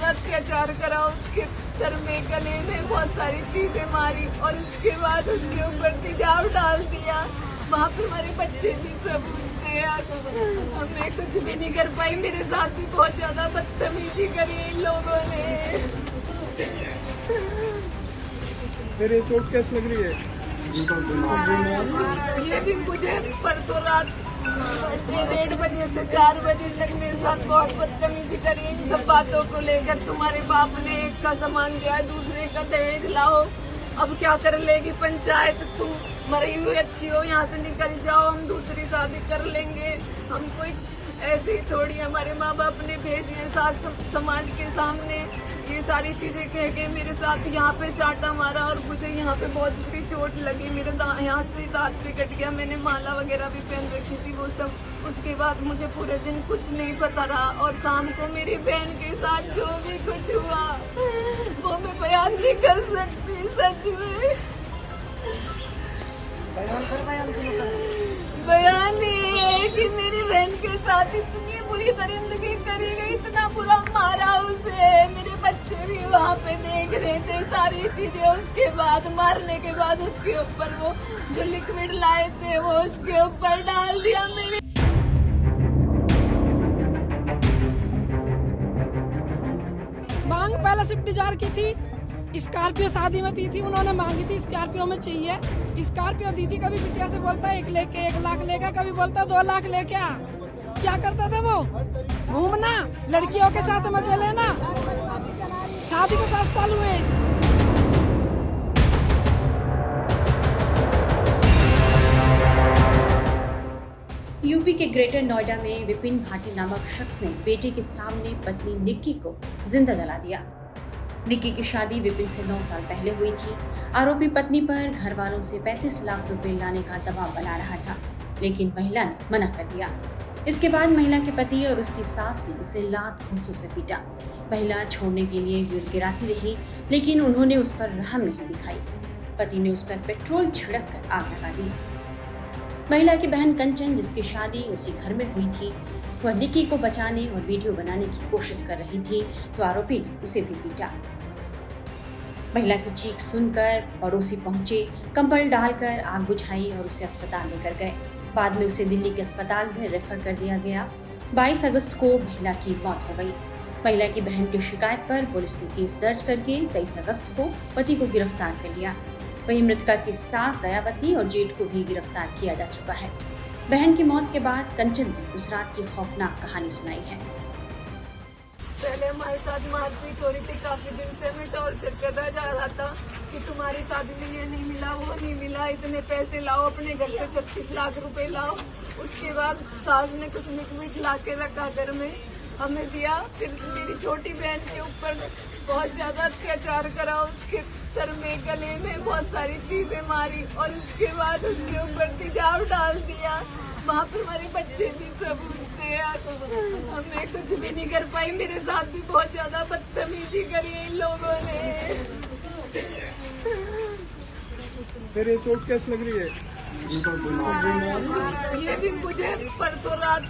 ज्यादा अत्याचार करा, उसके सर में गले में बहुत सारी चीजें मारी और उसके बाद उसके ऊपर तेजाब डाल दिया। वहाँ पे हमारे बच्चे भी सब थे, मैं कुछ भी नहीं कर पाई। मेरे साथ भी बहुत ज्यादा बदतमीजी करी इन लोगों ने। मेरे चोट कैसे लग रही है? ये भी मुझे परसों रात 1:30 बजे से 4 बजे तक मेरे साथ बहुत बदतमीजी करी इन सब बातों को लेकर। तुम्हारे बाप ने एक का सामान दिया, दूसरे का दहेज लाओ, अब क्या कर लेगी पंचायत, तुम मरी हुई अच्छी हो, यहाँ से निकल जाओ, हम दूसरी शादी कर लेंगे। हम कोई ऐसे ही थोड़ी, हमारे माँ बाप ने भेज दिए सास समाज के सामने ये सारी चीजें कह के मेरे साथ यहाँ पे चाटा मारा और मुझे यहाँ पे बहुत बुरी चोट लगी। मेरे यहाँ से दांत भी कट गया, मैंने माला वगैरह भी पहन रखी थी वो सब। उसके बाद मुझे पूरे दिन कुछ नहीं पता रहा और शाम को मेरी बहन के साथ जो भी कुछ हुआ वो मैं बयान नहीं कर सकती। सच में बयान ये है कि मेरी बहन के साथ इतनी बुरी दरिंदगी करी गई, इतना बुरा मारा उसे। मेरे बच्चे भी वहाँ पे देख रहे थे सारी चीजें। उसके बाद मारने के बाद उसके ऊपर वो जो लिक्विड लाए थे वो उसके ऊपर डाल दिया। मेरे मांग पहले स्विफ्ट डिजायर की थी, स्कॉर्पियो शादी में दी थी, उन्होंने मांगी थी स्कॉर्पियो में चाहिए। स्कॉर्पियो दी थी, कभी बिटिया से बोलता है 1 लाख लेगा, कभी बोलता है 2 लाख लेके आ। क्या करता था वो? घूमना, लड़कियों के साथ मजे लेना। शादी को 7 साल हुए। यूपी के ग्रेटर नोएडा में विपिन भाटी नामक शख्स ने बेटे के सामने पत्नी निक्की को जिंदा जला दिया। निक्की की शादी विपिन से 9 साल पहले हुई थी। आरोपी पत्नी पर घर वालों से 35 लाख रुपए लाने का दबाव बना रहा था, लेकिन महिला ने मना कर दिया। इसके बाद महिला के पति और उसकी सास ने उसे लात घूंसों से पीटा। महिला छोड़ने के लिए गिड़गिड़ाती रही, लेकिन उन्होंने उस पर रहम नहीं दिखाई। पति ने उस पर पेट्रोल छिड़क कर आग लगा दी। महिला की बहन कंचन, जिसकी शादी उसी घर में हुई थी, वह निक्की को बचाने और वीडियो बनाने की कोशिश कर रही थी तो आरोपी ने उसे भी पीटा। महिला की चीख सुनकर पड़ोसी पहुंचे, कंबल डालकर आग बुझाई और उसे अस्पताल लेकर गए। बाद में उसे दिल्ली के अस्पताल में रेफर कर दिया गया। 22 अगस्त को महिला की मौत हो गई। महिला की बहन की शिकायत पर पुलिस ने केस दर्ज करके 23 अगस्त को पति को गिरफ्तार कर लिया। वहीं मृतका की सास दयावती और जेठ को भी गिरफ्तार किया जा चुका है। बहन की मौत के बाद कंचन ने उस रात की खौफनाक कहानी सुनाई है। पहले हमारे साथ मारपीट हो रही थी, काफी दिन से हमें टॉर्चर करना जा रहा था कि तुम्हारी शादी में ये नहीं मिला, वो नहीं मिला, इतने पैसे लाओ, अपने घर से 36 लाख रुपए लाओ। उसके बाद सास ने कुछ मिट ला के रखा घर में, हमें दिया। फिर मेरी छोटी बहन के ऊपर बहुत ज्यादा अत्याचार करा, उसके सर में गले में बहुत सारी चीजें मारी और उसके बाद उसके ऊपर तेजाब डाल दिया। वहाँ पे हमारे बच्चे भी सब थे, मैं कुछ भी नहीं कर पाई। मेरे साथ भी बहुत ज्यादा बदतमीजी करी इन लोगों ने। मेरे चोट कैसे लग रही है? ये भी मुझे परसों रात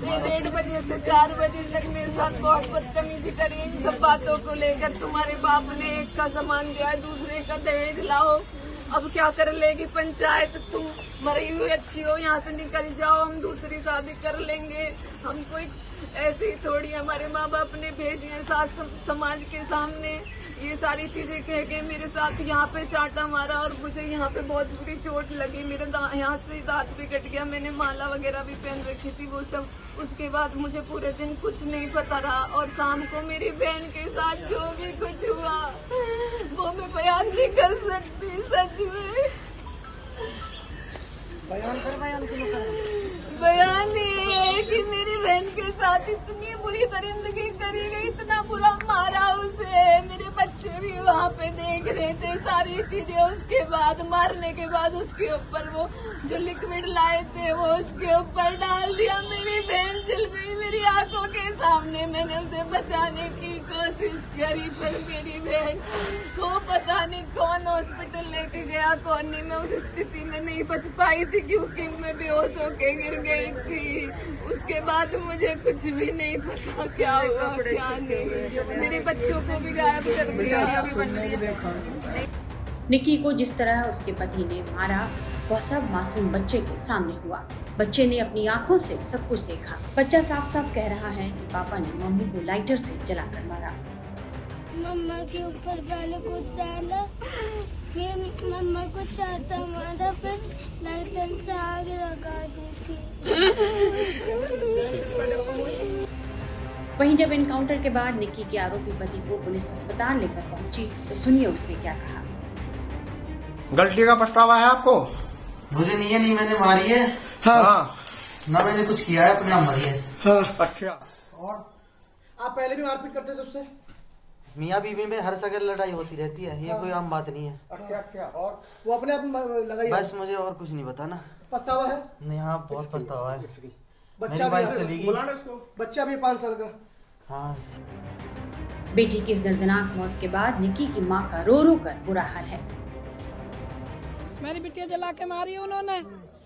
1:30 बजे से 4 बजे तक मेरे साथ बहुत बदतमीजी करी इन सब बातों को लेकर। तुम्हारे बाप ने एक का सामान दिया, दूसरे का दहेज लाओ, अब क्या कर लेगी पंचायत, तुम मरी हुई अच्छी हो, यहाँ से निकल जाओ, हम दूसरी शादी कर लेंगे। हम कोई ऐसे ही थोड़ी, हमारे माँ बाप ने भेज दिए सास समाज के सामने ये सारी चीजें कह के मेरे साथ यहाँ पे चाटा मारा और मुझे यहाँ पे बहुत बुरी चोट लगी। मेरे यहाँ से दांत भी कट गया, मैंने माला वगैरह भी पहन रखी थी वो सब। उसके बाद मुझे पूरे दिन कुछ नहीं पता रहा और शाम को मेरी बहन के साथ जो भी कुछ हुआ वो मैं बयान नहीं कर सकती। सच में बयान ये है कि मेरी बहन के साथ इतनी बुरी दरिंदगी करी गई, इतना बुरा मारा उसे। मेरे बच्चे भी वहाँ पे देख रहे थे सारी चीजें। उसके बाद मारने के बाद उसके ऊपर वो जो लिक्विड लाए थे वो उसके ऊपर डाल दिया। मेरी बहन जल गई मेरी आंखों के सामने। मैंने उसे बचाने की कोशिश कोशिश करी, पर मेरी बहन को पता नहीं कौन हॉस्पिटल लेके गया कौन नहीं। मैं उस स्थिति में नहीं बच पाई थी क्योंकि मैं बेहोश होके गिर गई थी। उसके बाद मुझे कुछ भी नहीं पता क्या हुआ क्या नहीं। मेरे बच्चों को भी गायब कर दिया। निक्की को जिस तरह उसके पति ने मारा वह सब मासूम बच्चे के सामने हुआ। बच्चे ने अपनी आंखों से सब कुछ देखा। बच्चा साफ साफ कह रहा है कि पापा ने मम्मी को लाइटर से जलाकर मारा। मम्मा के ऊपर पहले कुछ डाला, फिर मम्मा को चाहता मारा, फिर लाइटर से आग लगा दी थी। वहीं जब एनकाउंटर के बाद निक्की के आरोपी पति को पुलिस अस्पताल लेकर पहुंची तो सुनिए उसने क्या कहा। गलती का पछतावा है आपको? मुझे नहीं है, नहीं मैंने मारी है। हाँ। ना मैंने कुछ किया है, अपने आप मरी है। हाँ। अच्छा। और आप पहले भी मारपीट करते थे उससे? मियाँ बीवी में हर जगह लड़ाई होती रहती है, ये कोई आम बात नहीं है। क्या और वो अपने आप लगाई? बस मुझे और कुछ नहीं पता ना। पछतावा है? नहीं, हाँ बहुत पछतावा है। बच्चा वाइफ चली गई, बच्चा भी 5 साल का। हाँ। बेटी की इस दर्दनाक मौत के बाद निक्की की मां का रो रो कर बुरा हाल है। मेरी बिटिया जला के मारी उन्होंने।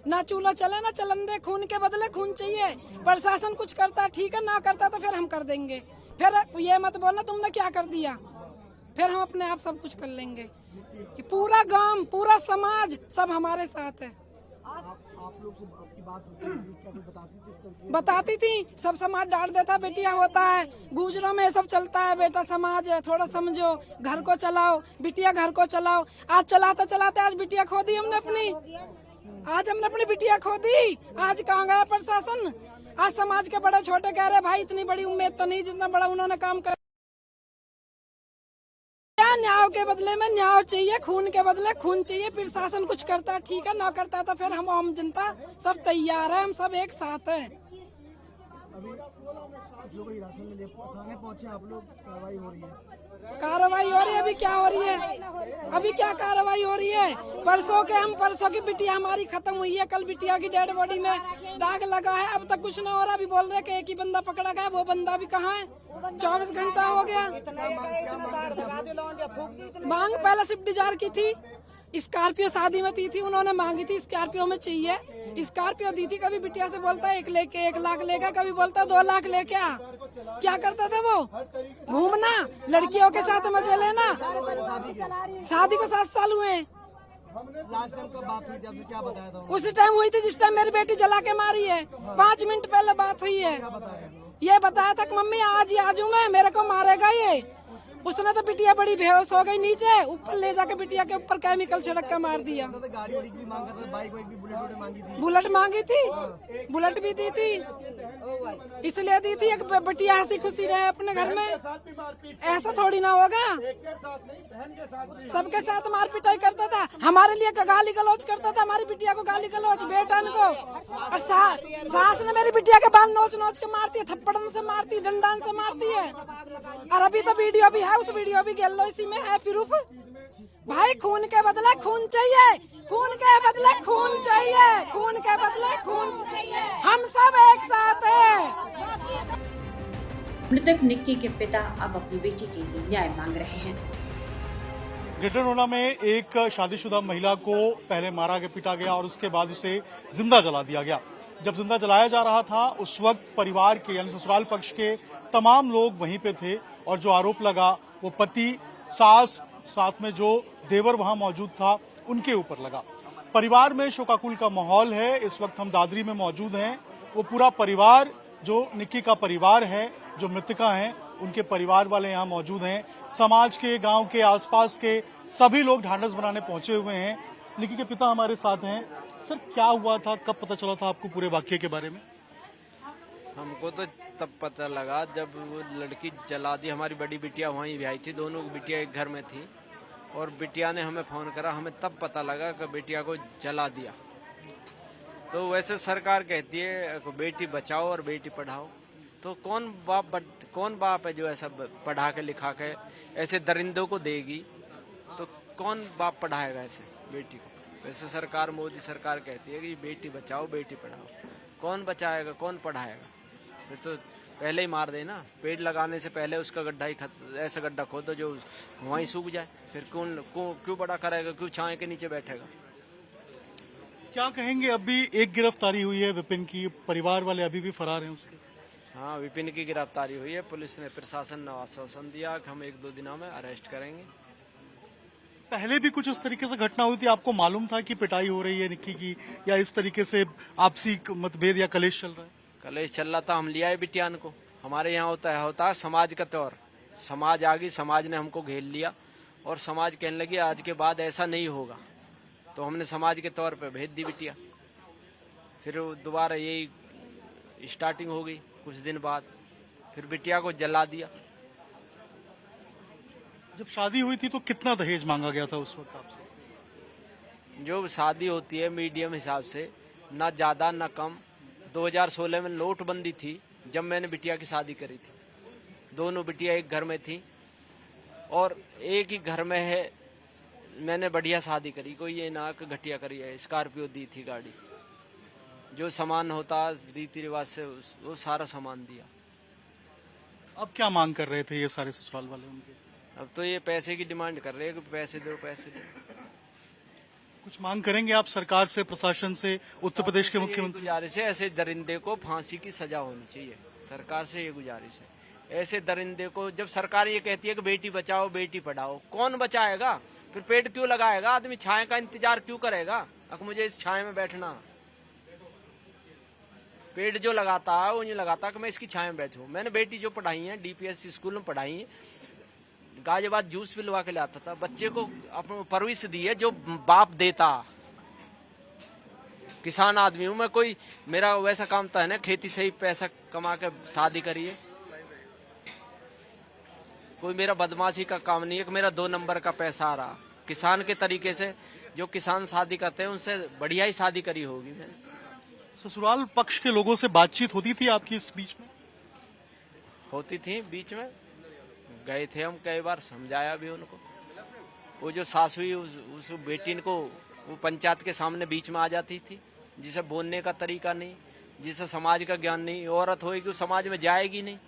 ना चूल्हा चले ना चलन दे, खून के बदले खून चाहिए। प्रशासन कुछ करता ठीक है, ना करता तो फिर हम कर देंगे। फिर ये मत बोलना तुमने क्या कर दिया, फिर हम अपने आप सब कुछ कर लेंगे। ये पूरा गांव पूरा समाज सब हमारे साथ है। आप लोग से आपकी बात होती है, क्या कोई बताती थी, सब समाज डांट देता, बेटिया होता है गुजरों में सब चलता है, बेटा समाज है, थोड़ा समझो, घर को चलाओ, बिटिया घर को चलाओ। आज चलाते चलाते आज बिटिया खो दी हमने अपनी। आज हमने अपनी बिटिया खो दी। आज कहाँ गया प्रशासन? आज समाज के बड़े छोटे कह रहे भाई इतनी बड़ी उम्मीद तो नहीं जितना बड़ा उन्होंने काम कर। न्याय के बदले में न्याय चाहिए, खून के बदले खून चाहिए। प्रशासन कुछ करता ठीक है, ना करता तो फिर हम आम जनता सब तैयार है, हम सब एक साथ है। थाने पहुंचे आप लोग, कार्रवाई हो रही है। अभी क्या हो रही है? अभी क्या कार्रवाई हो रही है? परसों की बिटिया हमारी खत्म हुई है। कल बिटिया की डेड बॉडी में दाग लगा है, अब तक कुछ न हो रहा। अभी बोल रहे कि एक ही बंदा पकड़ा गया, वो बंदा भी कहाँ है? 24 घंटा हो गया। मांग पहले स्विफ्ट डिजायर की थी, स्कॉर्पियो शादी में थी उन्होंने मांगी थी, स्कॉर्पियो में चाहिए। स्कॉर्पियो दी थी, कभी बिटिया से बोलता 1 लाख लेगा, कभी बोलता 2 लाख लेके आ। क्या करता था वो? घूमना, लड़कियों के साथ मजे लेना। शादी को 7 साल हुए। लास्ट टाइम कब बात हुई थी, आपने क्या बताया था? उसी टाइम हुई थी जिस टाइम मेरी बेटी जला के मारी है। 5 मिनट पहले बात हुई है। ये बताया था कि मम्मी आज ही आजू मैं, मेरे को मारेगा ये। उसने तो बिटिया बड़ी बेहोश हो गई, नीचे ऊपर ले जाके बिटिया के ऊपर केमिकल छिड़क के मार दिया। बुलेट मांगी थी, बुलेट भी दी थी, इसलिए दी थी एक बिटिया हंसी खुशी रहे अपने घर में। ऐसा थोड़ी ना होगा, सबके साथ मार पिटाई करता था, हमारे लिए गाली गलौज करता था, हमारी बिटिया को गाली गलौज, बेटन को। और सास ने मेरी बिटिया के बाल नोच नोच के मारती है, थप्पड़न से मारती, डंडन से मारती है। और अभी तो वीडियो भी है, उस वीडियो भी गेल लो, इसी में है प्रूफ। भाई खून के बदले खून चाहिए, खून के बदले खून चाहिए, खून के बदले खून चाहिए। हम सब एक साथ हैं। मृतक निक्की के पिता अब अपनी बेटी के लिए न्याय मांग रहे हैं। ग्रेटर नोएडा में एक शादीशुदा महिला को पहले मारा गया, पीटा गया और उसके बाद उसे जिंदा जला दिया गया। जब जिंदा जलाया जा रहा था उस वक्त परिवार के यानी ससुराल पक्ष के तमाम लोग वहीं पे थे और जो आरोप लगा वो पति, सास, साथ में जो देवर वहां मौजूद था उनके ऊपर लगा। परिवार में शोकाकुल का माहौल है। इस वक्त हम दादरी में मौजूद हैं। वो पूरा परिवार जो निक्की का परिवार है, जो मृतका हैं, उनके परिवार वाले यहाँ मौजूद हैं। समाज के, गांव के, आसपास के सभी लोग ढांढस बनाने पहुंचे हुए हैं। निक्की के पिता हमारे साथ हैं। सर, क्या हुआ था, कब पता चला था आपको पूरे वाकये के बारे में? हमको तो तब पता लगा जब वो लड़की जला दी। हमारी बड़ी बिटिया वहीं ब्याही थी, दोनों बिटिया एक घर में थी और बिटिया ने हमें फोन करा। हमें तब पता लगा कि बिटिया को जला दिया। तो वैसे सरकार कहती है बेटी बचाओ और बेटी पढ़ाओ, तो कौन बाप है जो ऐसा पढ़ा के लिखा के ऐसे दरिंदों को देगी? तो कौन बाप पढ़ाएगा ऐसे बेटी को? वैसे सरकार, मोदी सरकार कहती है कि बेटी बचाओ बेटी पढ़ाओ। कौन बचाएगा, कौन पढ़ाएगा? फिर तो पहले ही मार देना। पेड़ लगाने से पहले उसका गड्ढा ही ऐसा गड्ढा खोदो जो वहीं सूख जाए। फिर क्यों बड़ा करेगा, क्यों छाए के नीचे बैठेगा। क्या कहेंगे, अभी एक गिरफ्तारी हुई है विपिन की, परिवार वाले अभी भी फरार हैं उसके? हाँ, विपिन की गिरफ्तारी हुई है। पुलिस ने, प्रशासन ने आश्वासन दिया कि हम 1-2 दिनों में अरेस्ट करेंगे। पहले भी कुछ इस तरीके से घटना हुई थी, आपको मालूम था कि पिटाई हो रही है निक्की की, या इस तरीके से आपसी मतभेद या कलेश चल रहा है? कलेश चल रहा था, हम लिया है बिटियान को। हमारे यहाँ होता है समाज का त्योहार। समाज आ गई, समाज ने हमको घेर लिया और समाज कहने लगी आज के बाद ऐसा नहीं होगा। तो हमने समाज के तौर पे भेज दी बिटिया। फिर दोबारा यही स्टार्टिंग हो गई कुछ दिन बाद, फिर बिटिया को जला दिया। जब शादी हुई थी तो कितना दहेज मांगा गया था उस वक्त आपसे? जो शादी होती है मीडियम हिसाब से, ना ज्यादा ना कम। 2016 में नोटबंदी थी जब मैंने बिटिया की शादी करी थी। दोनों बिटिया एक घर में थी और एक ही घर में है। मैंने बढ़िया शादी करी, कोई ये ना कि घटिया करी है। स्कॉर्पियो दी थी गाड़ी, जो सामान होता रीति रिवाज से वो सारा सामान दिया। अब क्या मांग कर रहे थे ये सारे ससुराल वाले उनके? अब तो ये पैसे की डिमांड कर रहे हैं कि पैसे दो पैसे दो। कुछ मांग करेंगे आप सरकार से, प्रशासन से, उत्तर प्रदेश के मुख्यमंत्री? गुजारिश है, ऐसे दरिंदे को फांसी की सजा होनी चाहिए। सरकार से ये गुजारिश है। ऐसे दरिंदे को, जब सरकार ये कहती है कि बेटी बचाओ बेटी पढ़ाओ, कौन बचाएगा? फिर पेड़ क्यों लगाएगा आदमी? छाए का इंतजार क्यों करेगा? अब मुझे इस छाए में बैठना। पेड़ जो लगाता है वो नहीं लगाता कि मैं इसकी छाए में बैठूं। मैंने बेटी जो पढ़ाई है DPS स्कूल में पढ़ाई है, गाजियाबाद जूस पिलवा के लाता था। बच्चे को अपने परवरिश दी है जो बाप देता। किसान आदमी हूं मैं, कोई मेरा वैसा काम तो है ना, खेती से ही पैसा कमा के शादी करिए। कोई मेरा बदमाशी का काम नहीं है कि मेरा 2 नंबर का पैसा आ रहा। किसान के तरीके से जो किसान शादी करते हैं उनसे बढ़िया ही शादी करी होगी मैंने। ससुराल पक्ष के लोगों से बातचीत होती थी आपकी इस बीच में? होती थी बीच में, गए थे हम कई बार, समझाया भी उनको। वो जो सास हुई उस बेटी को वो पंचायत के सामने बीच में आ जाती थी, जिसे बोलने का तरीका नहीं, जिसे समाज का ज्ञान नहीं। औरत होएगी वो समाज में जाएगी नहीं।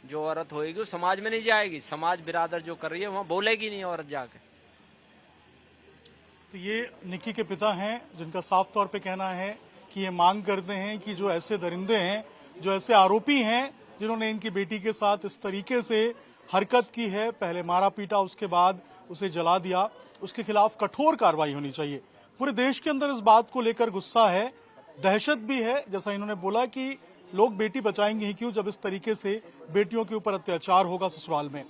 जो औरत होएगी वो समाज में नहीं जाएगी। समाज बिरादर जो कर रही है वहां बोलेगी नहीं औरत जाके। तो ये निक्की के पिता हैं जिनका साफ तौर पे कहना है कि ये मांग करते हैं कि जो ऐसे दरिंदे हैं, जो ऐसे आरोपी हैं जिन्होंने इनकी बेटी के साथ इस तरीके से हरकत की है, पहले मारा पीटा उसके बाद उसे जला दिया, उसके खिलाफ कठोर कार्रवाई होनी चाहिए। पूरे देश के अंदर इस बात को लेकर गुस्सा है, दहशत भी है। जैसा इन्होंने बोला कि लोग बेटी बचाएंगे ही क्यों जब इस तरीके से बेटियों के ऊपर अत्याचार होगा ससुराल में।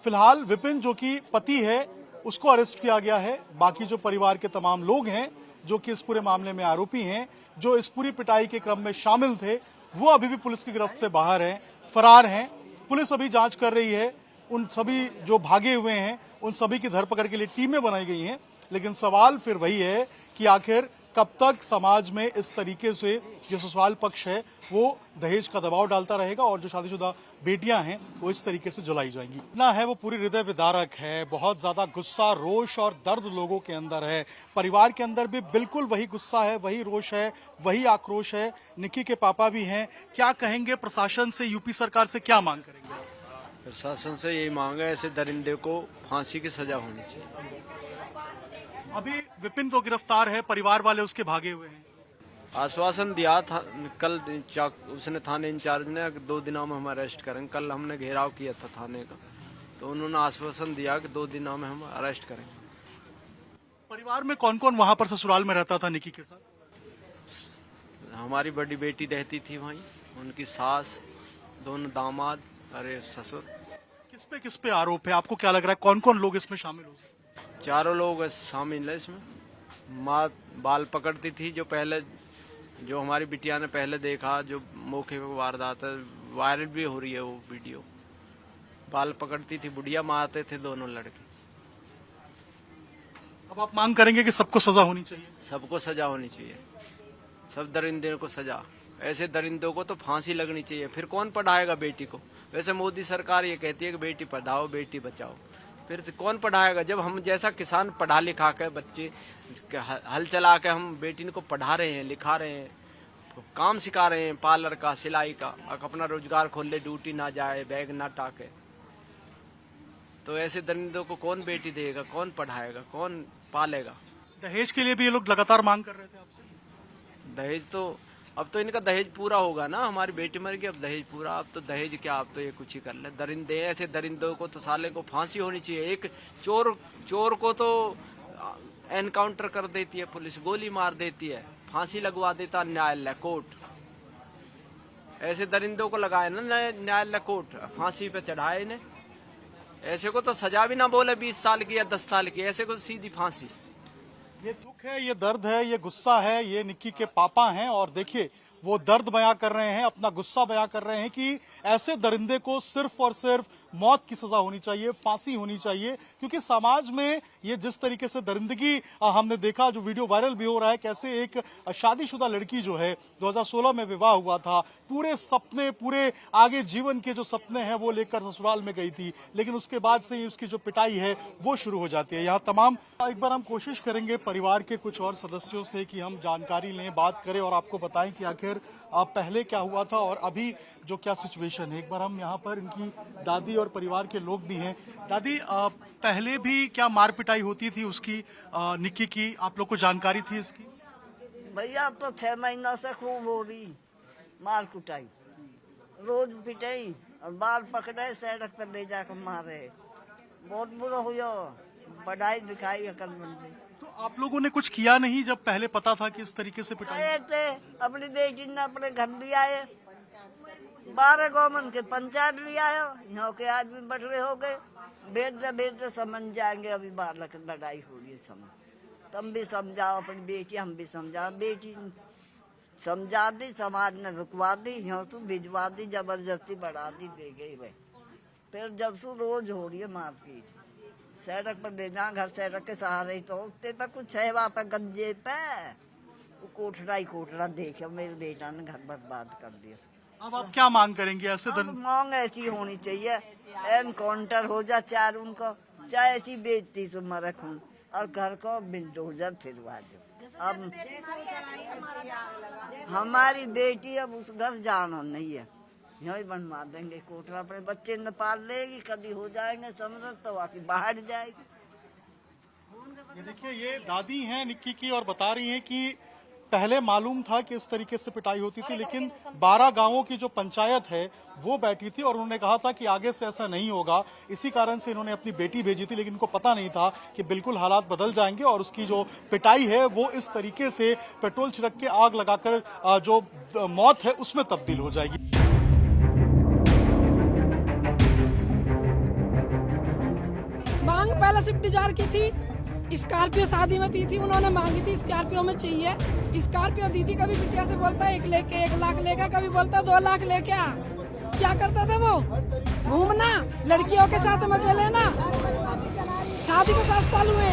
फिलहाल विपिन जो कि पति है उसको अरेस्ट किया गया है। बाकी जो परिवार के तमाम लोग हैं जो कि इस पूरे मामले में आरोपी हैं, जो इस पूरी पिटाई के क्रम में शामिल थे, वो अभी भी पुलिस की गिरफ्त से बाहर हैं, फरार हैं। पुलिस अभी जांच कर रही है। उन सभी जो भागे हुए हैं उन सभी की धरपकड़ के लिए टीमें बनाई गई हैं। लेकिन सवाल फिर वही है कि आखिर कब तक समाज में इस तरीके से जो ससुराल पक्ष है वो दहेज का दबाव डालता रहेगा और जो शादीशुदा बेटियां हैं वो इस तरीके से जलाई जाएंगी। इतना है वो पूरी हृदय विदारक है। बहुत ज्यादा गुस्सा, रोष और दर्द लोगों के अंदर है। परिवार के अंदर भी बिल्कुल वही गुस्सा है, वही रोष है, वही आक्रोश है। निक्की के पापा भी हैं। क्या कहेंगे प्रशासन से, यूपी सरकार से क्या मांग करेंगे? प्रशासन से यही मांग है, ऐसे दरिंदे को फांसी की सजा होनी चाहिए। अभी विपिन तो गिरफ्तार है, परिवार वाले उसके भागे हुए हैं। आश्वासन दिया था कल उसने, थाने इंचार्ज ने 2 दिनों में हम अरेस्ट करेंगे। कल हमने घेराव किया था थाने का, तो उन्होंने आश्वासन दिया कि 2 दिनों में हम अरेस्ट करेंगे। परिवार में कौन कौन वहां पर ससुराल में रहता था निक्की के साथ? हमारी बड़ी बेटी रहती थी वहीं, उनकी सास, दोनों दामाद, अरे ससुर। किस पे आरोप है? आपको क्या लग रहा है कौन कौन लोग इसमें शामिल हो? 4 लोग शामिल है इसमें। माँ बाल पकड़ती थी, जो पहले जो हमारी बिटिया ने पहले देखा, जो मौके पे वारदात है, वायरल भी हो रही है वो वीडियो। बाल पकड़ती थी, बुढ़िया मारते थे दोनों लड़के। अब आप मांग करेंगे कि सबको सजा होनी चाहिए? सबको सजा होनी चाहिए, सब दरिंदे को सजा। ऐसे दरिंदों को तो फांसी लगनी चाहिए। फिर कौन पढ़ाएगा बेटी को? वैसे मोदी सरकार ये कहती है कि बेटी पढ़ाओ बेटी बचाओ, फिर कौन पढ़ाएगा? जब हम जैसा किसान पढ़ा लिखा के बच्चे हल चला के हम बेटी को पढ़ा रहे हैं, लिखा रहे हैं, उसको काम सिखा रहे हैं, पार्लर का, सिलाई का, अपना रोजगार खोल ले, ड्यूटी ना जाए, बैग ना टाके। तो ऐसे दरिंदों को कौन बेटी देगा, कौन पढ़ाएगा, कौन पालेगा? दहेज के लिए भी ये लोग लगातार मांग कर रहे थे आपसे? दहेज तो अब तो इनका दहेज पूरा होगा ना, हमारी बेटी मर गई, अब दहेज पूरा। अब तो दहेज क्या, अब तो ये कुछ ही कर ले। दरिंदे, ऐसे दरिंदों को तो साले को फांसी होनी चाहिए। एक चोर को तो एनकाउंटर कर देती है पुलिस, गोली मार देती है, फांसी लगवा देता न्यायालय, कोर्ट। ऐसे दरिंदों को लगाए ना न्यायालय, कोर्ट, फांसी पे चढ़ाए इन्हें। ऐसे को तो सजा भी ना बोले 20 साल की या 10 साल की, ऐसे को सीधी फांसी। ये दुख है, ये दर्द है, ये गुस्सा है। ये निक्की के पापा हैं और देखिए वो दर्द बयां कर रहे हैं, अपना गुस्सा बयां कर रहे हैं कि ऐसे दरिंदे को सिर्फ और सिर्फ मौत की सजा होनी चाहिए, फांसी होनी चाहिए। क्योंकि समाज में ये जिस तरीके से दरिंदगी हमने देखा, जो वीडियो वायरल भी हो रहा है, कैसे एक शादीशुदा लड़की जो है 2016 में विवाह हुआ था, पूरे सपने, पूरे आगे जीवन के जो सपने हैं वो लेकर ससुराल में गई थी, लेकिन उसके बाद से ही उसकी जो पिटाई है वो शुरू हो जाती है। यहाँ तमाम एक बार हम कोशिश करेंगे परिवार के कुछ और सदस्यों से कि हम जानकारी लें, बात करें और आपको बताएं कि आखिर पहले क्या हुआ था और अभी जो क्या सिचुएशन है। एक बार हम यहाँ पर इनकी दादी और परिवार के लोग भी हैं। दादी, पहले भी क्या मार पिटाई होती थी उसकी, निक्की की, आप लोग को जानकारी थी इसकी? भैया तो 6 महीना से खूब हो रही मार कुटाई, रोज पिटाई और बाल पकड़े, सड़क पर ले जाकर मारे। बहुत बुरा हुआ, पढ़ाई लिखाई अकल बन गई। तो आप लोगों ने कुछ किया नहीं जब पहले पता था कि इस तरीके से पिटाई? आए थे, अपनी बेटी ने अपने घर भी आए, 12 गौमन के पंचायत भी आयो, यहाँ के आदमी बटरे हो गए। बेटे समझ जाएंगे, अभी बालक लड़ाई हो रही है, समझ तुम भी समझाओ अपनी बेटी, हम भी समझाओ। बेटी समझा दी, समाज ने रुकवा दी, यहाँ तो भिजवा दी, जबरदस्ती बढ़ा दी, दे गई भाई। फिर जब से रोज हो रही है मारपीट, सड़क पर ले जा, घर सड़क के सहारे ही तो उठते पे कुछ है वहाँ पे गंजे पे, वो कोठरा ही कोठरा देखे मेरे बेटा ने घर बर्बाद कर दिया। अब आप क्या मांग करेंगे? ऐसे मांग ऐसी होनी चाहिए, एनकाउंटर हो जा, चार उनको चाहे ऐसी बेचती तो मरे खून, और घर को बिल्डोजर फिरवा दो। अब हमारी बेटी अब उस घर जाना नहीं है, यही बनवा देंगे कोठरा, अपने बच्चे न पाल लेगी, कभी हो जाएंगे समझ तो आके बाहर जाएगी। ये देखिए, ये दादी हैं निक्की की और बता रही हैं कि पहले मालूम था कि इस तरीके से पिटाई होती थी, लेकिन 12 गांवों की जो पंचायत है वो बैठी थी और उन्होंने कहा था कि आगे से ऐसा नहीं होगा। इसी कारण से इन्होंने अपनी बेटी भेजी थी, लेकिन इनको पता नहीं था कि बिल्कुल हालात बदल जाएंगे और उसकी जो पिटाई है वो इस तरीके से पेट्रोल छिड़क के आग लगाकर जो मौत है उसमें तब्दील हो जाएगी। मांग पहले स्विफ्ट डिजायर की थी, स्कॉर्पियो शादी में दी थी, उन्होंने मांगी थी स्कॉर्पियो में चाहिए। स्कॉर्पियो दी थी, कभी बिटिया से बोलता है 1 लेके 1 लाख लेगा, कभी बोलता है 2 लाख लेके आ। क्या करता था वो? घूमना, लड़कियों के साथ मजे लेना। शादी को 7 साल हुए,